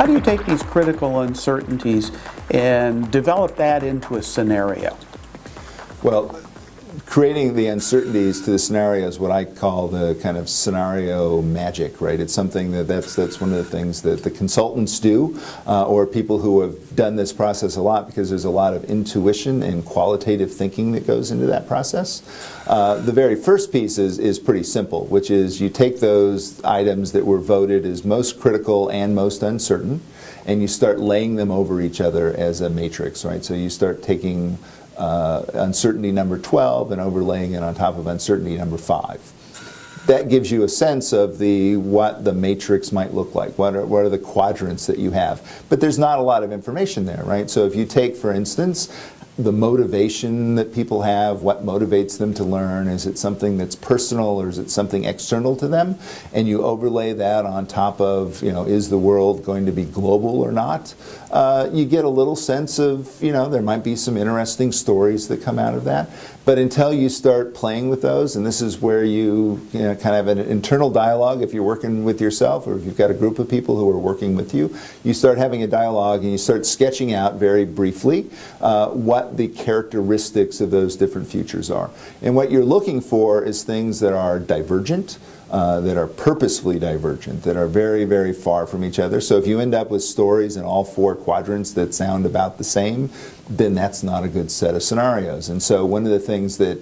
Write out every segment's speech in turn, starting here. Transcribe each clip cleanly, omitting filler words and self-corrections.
How do you take these critical uncertainties and develop that into a scenario? Well, creating the uncertainties to the scenario is what I call the kind of scenario magic, right? It's something that's one of the things that the consultants do, or people who have done this process a lot, because there's a lot of intuition and qualitative thinking that goes into that process. The very first piece is pretty simple, which is you take those items that were voted as most critical and most uncertain, and you start laying them over each other as a matrix, right? So you start taking uncertainty number 12 and overlaying it on top of uncertainty number 5. That gives you a sense of what the matrix might look like. What are the quadrants that you have? But there's not a lot of information there, right? So if you take, for instance, the motivation that people have, what motivates them to learn, is it something that's personal or is it something external to them? And you overlay that on top of, is the world going to be global or not? You get a little sense of, there might be some interesting stories that come out of that. But until you start playing with those, and this is where you, kind of have an internal dialogue if you're working with yourself, or if you've got a group of people who are working with you, you start having a dialogue and you start sketching out very briefly what the characteristics of those different futures are. And what you're looking for is things that are divergent, that are purposefully divergent, that are very, very far from each other. So if you end up with stories in all 4 quadrants that sound about the same, then that's not a good set of scenarios. And so one of the things that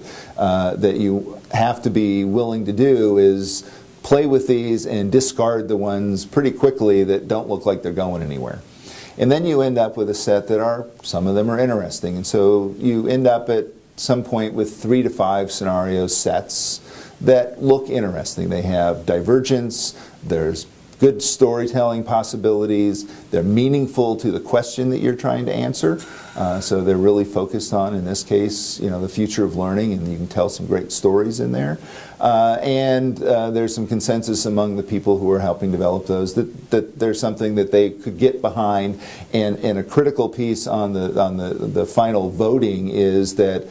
you have to be willing to do is play with these and discard the ones pretty quickly that don't look like they're going anywhere. And then you end up with a set that some of them are interesting. And so you end up at some point with 3 to 5 scenario sets that look interesting. They have divergence, there's good storytelling possibilities, they're meaningful to the question that you're trying to answer. So they're really focused on, in this case, the future of learning, and you can tell some great stories in there. And there's some consensus among the people who are helping develop those that there's something that they could get behind. And a critical piece on the final voting is that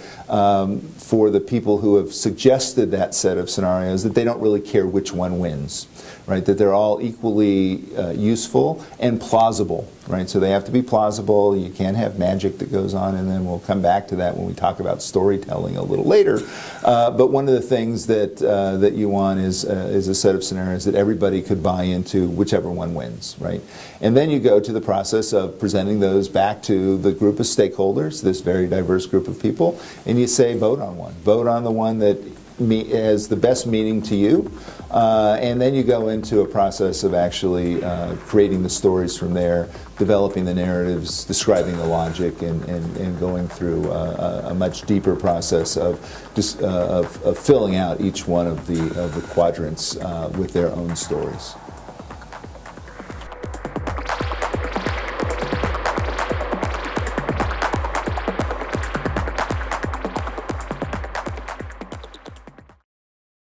for the people who have suggested that set of scenarios, that they don't really care which one wins, right? That they're all equally useful and plausible, right? So they have to be plausible. You can't have magic that goes on, and then we'll come back to that when we talk about storytelling a little later. But one of the things that you want is a set of scenarios that everybody could buy into, whichever one wins, right? And then you go to the process of presenting those back to the group of stakeholders, this very diverse group of people, and you say vote on one. Vote on the one that has the best meaning to you, and then you go into a process of actually creating the stories from there, developing the narratives, describing the logic, and going through a much deeper process of filling out each one of the quadrants with their own stories.